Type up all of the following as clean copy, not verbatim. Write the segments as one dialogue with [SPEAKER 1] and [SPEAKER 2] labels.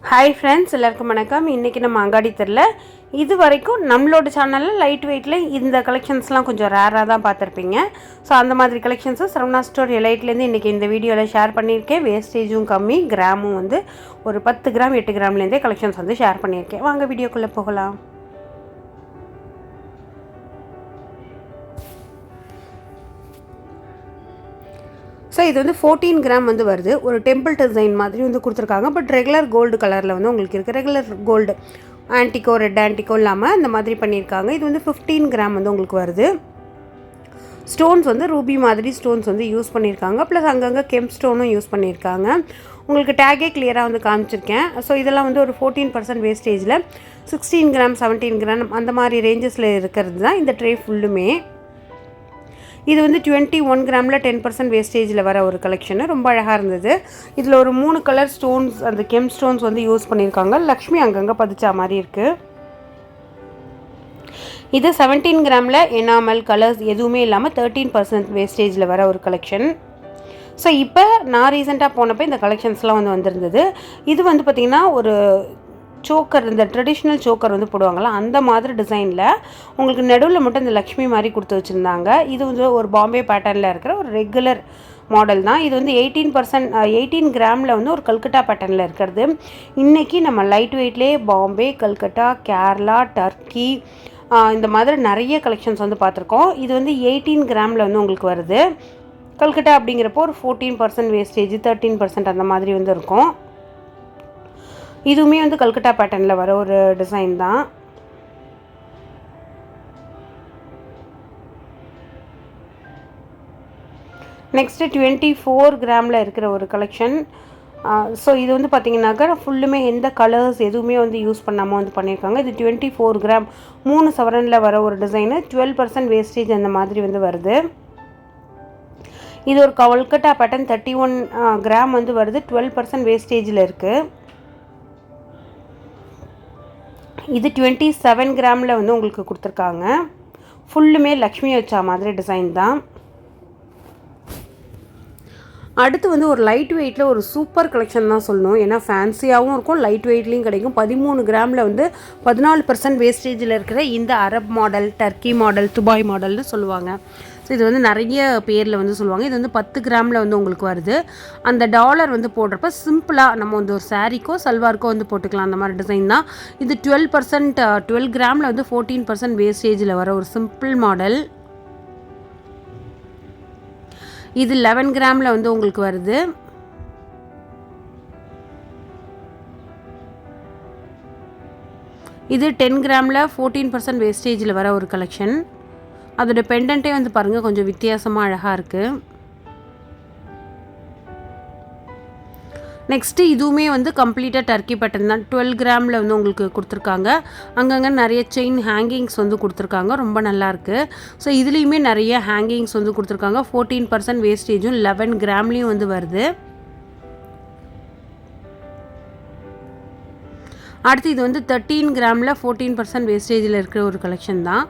[SPEAKER 1] Hi friends, எல்லாருக்கும் வணக்கம். இன்றைக்கி நம்ம அங்காடி தெருல இது வரைக்கும் நம்மளோட சேனலில் லைட் வெயிட்டில் இந்த கலெக்ஷன்ஸ்லாம் கொஞ்சம் ரேராக தான் பார்த்துருப்பீங்க. ஸோ அந்த மாதிரி கலெக்ஷன்ஸு சரவணா ஸ்டோர் எலைட்லேருந்து இன்றைக்கி இந்த வீடியோவில் ஷேர் பண்ணியிருக்கேன். வேஸ்டேஜும் கம்மி, கிராமும் வந்து ஒரு 10 கிராம் 8 கிராம்லேருந்தே கலெக்ஷன்ஸ் வந்து ஷேர் பண்ணியிருக்கேன். வாங்க வீடியோக்குள்ளே போகலாம். ஸோ இது வந்து 14 கிராம் வந்து வருது. ஒரு டெம்பிள் டிசைன் மாதிரி வந்து கொடுத்துருக்காங்க. பட் ரெகுலர் கோல்டு கலரில் வந்து உங்களுக்கு இருக்குது. ரெகுலர் கோல்டு ஆன்டிகோ, ரெட் ஆன்டிகோ இல்லாமல் இந்த மாதிரி பண்ணியிருக்காங்க. இது வந்து 15 கிராம் வந்து உங்களுக்கு வருது. ஸ்டோன்ஸ் வந்து ரூபி மாதிரி ஸ்டோன்ஸ் வந்து யூஸ் பண்ணியிருக்காங்க. ப்ளஸ் அங்கங்கே கெம் ஸ்டோனும் யூஸ் பண்ணியிருக்காங்க. உங்களுக்கு டேகே கிளியராக வந்து காமிச்சிருக்கேன். ஸோ இதெல்லாம் வந்து ஒரு 14% வேஸ்டேஜில் 16 கிராம் 17 கிராம் அந்த மாதிரி ரேஞ்சஸில் இருக்கிறது தான் இந்த ட்ரே ஃபுல்லுமே. இது வந்து 21 கிராமில் 10% வேஸ்டேஜில் வர ஒரு கலெக்ஷனு. ரொம்ப அழகாக இருந்தது. இதில் ஒரு 3 கலர் ஸ்டோன்ஸ், அந்த கெம் ஸ்டோன்ஸ் வந்து யூஸ் பண்ணியிருக்காங்க. லக்ஷ்மி அங்கங்கே பதிச்சா மாதிரி இருக்குது. இது 17 கிராமில் எனாமல் கலர்ஸ் எதுவுமே இல்லாமல் 13% வேஸ்டேஜில் வர ஒரு கலெக்ஷன். ஸோ இப்போ நான் ரீசெண்டாக போனப்போ இந்த கலெக்ஷன்ஸ்லாம் வந்து வந்திருந்தது. இது வந்து பார்த்திங்கன்னா ஒரு சோக்கர், இந்த ட்ரெடிஷ்னல் சோக்கர் வந்து போடுவாங்களா அந்த மாதிரி டிசைனில் உங்களுக்கு நடுவில் மட்டும் இந்த லக்ஷ்மி மாதிரி கொடுத்து வச்சுருந்தாங்க. இது வந்து ஒரு பாம்பே பேட்டர்னில் இருக்கிற ஒரு ரெகுலர் மாடல் தான். இது வந்து 18 கிராமில் வந்து ஒரு கல்கட்டா பேட்டர்னில் இருக்கிறது. இன்றைக்கி நம்ம லைட் வெயிட்லேயே பாம்பே, கல்கட்டா, கேரளா, டர்க்கி இந்த மாதிரி நிறைய கலெக்ஷன்ஸ் வந்து பார்த்துருக்கோம். இது வந்து 18 கிராமில் வந்து உங்களுக்கு வருது. கல்கட்டா அப்படிங்கிறப்போ ஒரு 14% வேஸ்டேஜ், 13% அந்த மாதிரி வந்து இருக்கும். இதுவுமே வந்து கல்கட்டா பேட்டர்னில் வர ஒரு டிசைன் தான். நெக்ஸ்ட்டு 24 கிராமில் இருக்கிற ஒரு கலெக்ஷன். ஸோ இது வந்து பார்த்திங்கனாக்கா ஃபுல்லுமே எந்த கலர்ஸ் எதுவுமே வந்து யூஸ் பண்ணாமல் வந்து பண்ணியிருக்காங்க. இது 24 கிராம் 3 சவரனில் வர ஒரு டிசைனு. 12% வேஸ்டேஜ் அந்த மாதிரி வந்து வருது. இது ஒரு கல்கட்டா பேட்டர்ன் 31 கிராம் வந்து வருது. 12% வேஸ்டேஜில் இருக்குது. இது 27 கிராமில் வந்து உங்களுக்கு கொடுத்துருக்காங்க. ஃபுல்லுமே லக்ஷ்மி வச்சா மாதிரி டிசைன் தான். அடுத்து வந்து ஒரு லைட் வெயிட்டில் ஒரு சூப்பர் கலெக்ஷன் தான் சொல்லணும். ஏன்னா ஃபேன்சியாகவும் இருக்கும், லைட் வெயிட்லேயும் கிடைக்கும். 13 கிராமில் வந்து 14% வேஸ்டேஜில் இருக்கிற இந்த Arab model, Turkey model, Dubai மாடல்னு சொல்லுவாங்க. ஸோ இது வந்து நிறைய பேரில் வந்து சொல்லுவாங்க. இது வந்து 10 கிராமில் வந்து உங்களுக்கு வருது. அந்த டாலர் வந்து போடுறப்ப சிம்பிளாக நம்ம வந்து ஒரு சாரீக்கோ சல்வாருக்கோ வந்து போட்டுக்கலாம். அந்த மாதிரி டிசைன் தான். இது 12 கிராமில் வந்து 14% வேஸ்டேஜில் வர ஒரு சிம்பிள் மாடல். இது 11 கிராமில் வந்து உங்களுக்கு வருது. இது 10 கிராமில் 14% வேஸ்டேஜில் வர ஒரு கலெக்ஷன். அதோட பெண்டன்ட்டே வந்து பாருங்கள், கொஞ்சம் வித்தியாசமாக அழகாக இருக்குது. நெக்ஸ்ட்டு இதுவுமே வந்து கம்ப்ளீட்டாக டர்க்கி பேட்டர்ன் தான். 12 கிராமில் வந்து உங்களுக்கு கொடுத்துருக்காங்க. அங்கங்கே நிறைய செயின் ஹேங்கிங்ஸ் வந்து கொடுத்துருக்காங்க. ரொம்ப நல்லாயிருக்கு. ஸோ இதுலேயுமே நிறைய ஹேங்கிங்ஸ் வந்து கொடுத்துருக்காங்க. 14% வேஸ்டேஜும் 11 கிராம்லேயும் வந்து வருது. அடுத்து இது வந்து 13 கிராமில் 14% வேஸ்டேஜில் இருக்கிற ஒரு கலெக்ஷன் தான்.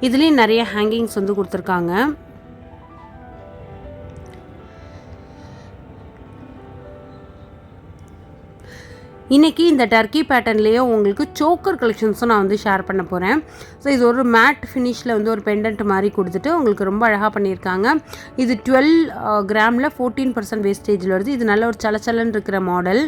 [SPEAKER 1] இதுலேயும் நிறைய ஹேங்கிங்ஸ் வந்து கொடுத்துருக்காங்க. இன்றைக்கி இந்த டர்க்கி பேட்டர்ன்லேயே உங்களுக்கு சோக்கர் கலெக்ஷன்ஸும் நான் வந்து ஷேர் பண்ண போகிறேன். ஸோ இது ஒரு மேட் ஃபினிஷில் வந்து ஒரு பெண்டன்ட் மாதிரி கொடுத்துட்டு உங்களுக்கு ரொம்ப அழகாக பண்ணியிருக்காங்க. இது 12 கிராமில் 14% வேஸ்டேஜில் வருது. இது நல்ல ஒரு சலச்சலன்னு இருக்கிற மாடல்.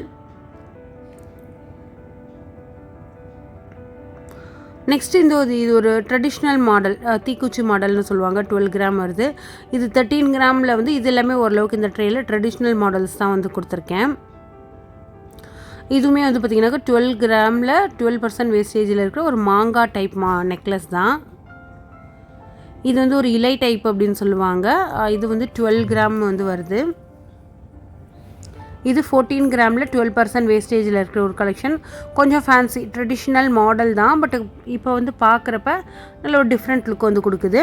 [SPEAKER 1] நெக்ஸ்ட் இது ஒரு ட்ரெடிஷ்னல் மாடல், தீக்குச்சி மாடல்னு சொல்லுவாங்க. 12 கிராம் வருது. இது 13 கிராமில் வந்து இது எல்லாமே ஓரளவுக்கு இந்த ட்ரேயில் ட்ரெடிஷ்னல் மாடல்ஸ் தான் வந்து கொடுத்துருக்கேன். இதுவுமே வந்து பார்த்திங்கனாக்கா 12 கிராமில் 12% வேஸ்டேஜில் இருக்கிற ஒரு மாங்காய் டைப் நெக்லஸ் தான். இது வந்து ஒரு இலை டைப் அப்படின்னு சொல்லுவாங்க. இது வந்து 12 கிராம் வந்து வருது. இது 14 கிராமில் 12% வேஸ்டேஜில் இருக்கிற ஒரு கலெக்ஷன். கொஞ்சம் ஃபேன்சி ட்ரெடிஷ்னல் மாடல் தான். பட் இப்போ வந்து பார்க்குறப்ப நல்ல ஒரு டிஃப்ரெண்ட் லுக் வந்து கொடுக்குது.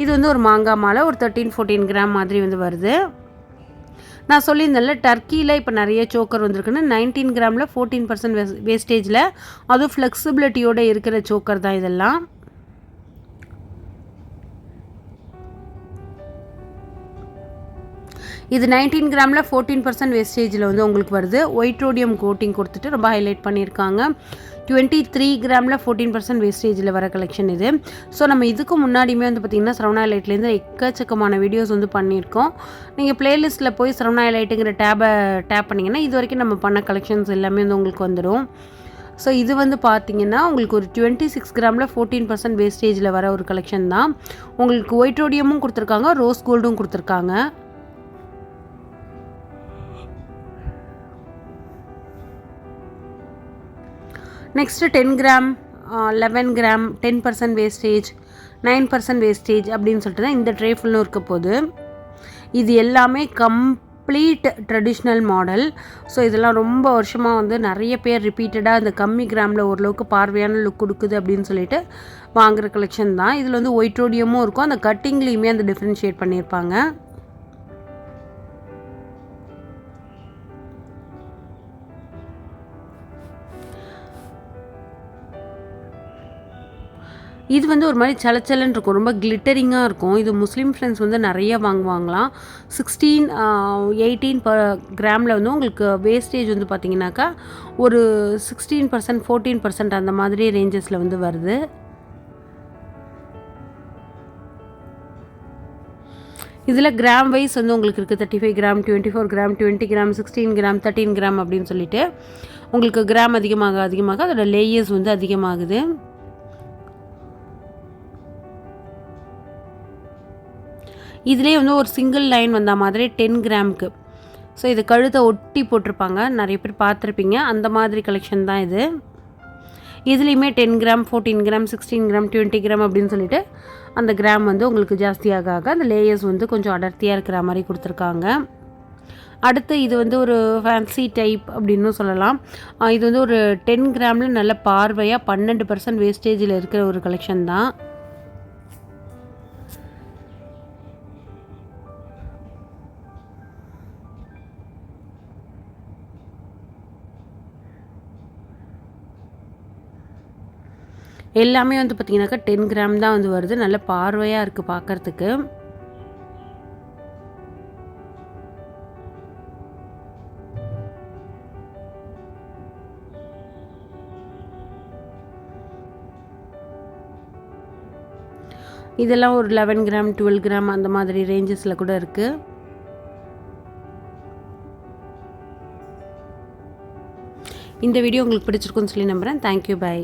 [SPEAKER 1] இது வந்து ஒரு மாங்காய் மாலை, ஒரு 13-14 கிராம் மாதிரி வந்து வருது. நான் சொல்லியிருந்தேன்ல டர்க்கியில் இப்போ நிறைய சோக்கர் வந்திருக்குன்னு. 19 கிராமில் 14% வேஸ்டேஜில், அதுவும் ஃப்ளெக்சிபிலிட்டியோடு இருக்கிற சோக்கர் தான் இதெல்லாம். இது 19 கிராமில் 14% வேஸ்டேஜில் வந்து உங்களுக்கு வருது. ஒயிட் ரோடியம் கோட்டிங் கொடுத்துட்டு ரொம்ப ஹைலைட் பண்ணியிருக்காங்க. 23 கிராமில் 14% வேஸ்டேஜில் வர கலெக்ஷன் இது. ஸோ நம்ம இதுக்கு முன்னாடியுமே வந்து பார்த்திங்கன்னா சரவணா ஹைலைட்லேருந்து எக்கச்சக்கமான வீடியோஸ் வந்து பண்ணியிருக்கோம். நீங்கள் ப்ளேலிஸ்ட்டில் போய் சரவணா ஹைலைட்டுங்கிற டேப் பண்ணிங்கன்னா இது வரைக்கும் நம்ம பண்ண கலெக்ஷன்ஸ் எல்லாமே வந்து உங்களுக்கு வந்துடும். ஸோ இது வந்து பார்த்திங்கன்னா உங்களுக்கு ஒரு 26 கிராமில் 14% வேஸ்டேஜில் வர ஒரு கலெக்ஷன் தான். உங்களுக்கு ஒயிட் ரோடியமும் கொடுத்துருக்காங்க, ரோஸ் கோல்டும் கொடுத்துருக்காங்க. Next 10 gram 11 gram 10% wastage 9% wastage அப்படின்னு சொல்லிட்டு தான் இந்த ட்ரே ஃபுல்லும் இருக்க போகுது. இது எல்லாமே கம்ப்ளீட் ட்ரெடிஷ்னல் மாடல். ஸோ இதெல்லாம் ரொம்ப வருஷமாக வந்து நிறைய பேர் ரிப்பீட்டடாக இந்த கம்மி கிராமில் ஓரளவுக்கு பார்வையான லுக் கொடுக்குது அப்படின்னு சொல்லிட்டு வாங்குகிற கலெக்ஷன் தான். இதில் வந்து ஒயிட் ரோடியமும் இருக்கும், அந்த கட்டிங்லேயுமே அந்த டிஃப்ரென்ஷியேட் பண்ணியிருப்பாங்க. இது வந்து ஒரு மாதிரி சலச்சலன்னு இருக்கும், ரொம்ப கிளிட்டரிங்காக இருக்கும். இது முஸ்லீம் ஃப்ரெண்ட்ஸ் வந்து நிறைய வாங்குவாங்களாம். 18 கிராமில் வந்து உங்களுக்கு வேஸ்டேஜ் வந்து பார்த்திங்கனாக்கா ஒரு 16% 14% அந்த மாதிரி ரேஞ்சஸில் வந்து வருது. இதில் கிராம் வைஸ் வந்து உங்களுக்கு இருக்குது 35 gram 24 gram 20 gram 16 gram 13 gram அப்படின்னு சொல்லிட்டு உங்களுக்கு கிராம் அதிகமாக அதோட லேயர்ஸ் வந்து அதிகமாகுது. இதிலே வந்து ஒரு சிங்கிள் லைன் வந்த மாதிரி 10 கிராமுக்கு. ஸோ இது கழுத்தை ஒட்டி போட்டிருப்பாங்க, நிறைய பேர் பார்த்துருப்பீங்க. அந்த மாதிரி கலெக்ஷன் தான் இது. இதுலேயுமே 10 கிராம் 14 கிராம் 16 கிராம் 20 கிராம் அப்படின்னு சொல்லிட்டு அந்த கிராம் வந்து உங்களுக்கு ஜாஸ்தியாக அந்த லேயர்ஸ் வந்து கொஞ்சம் அடர்த்தியாக இருக்கிற மாதிரி கொடுத்துருக்காங்க. அடுத்து இது வந்து ஒரு ஃபேன்சி டைப் அப்படின்னு சொல்லலாம். இது வந்து ஒரு 10 கிராமில் நல்ல பார்வையாக 12% வேஸ்டேஜில் இருக்கிற ஒரு கலெக்ஷன் தான். எல்லாமே வந்து பார்த்திங்கனாக்கா 10 கிராம் தான் வந்து வருது. நல்ல பார்வையாக இருக்குது பார்க்குறதுக்கு. இதெல்லாம் ஒரு 11 கிராம் 12 கிராம் அந்த மாதிரி ரேஞ்சஸில் கூட இருக்குது. இந்த வீடியோ உங்களுக்கு பிடிச்சிருக்குன்னு சொல்லி நம்புகிறேன். Thank you, by.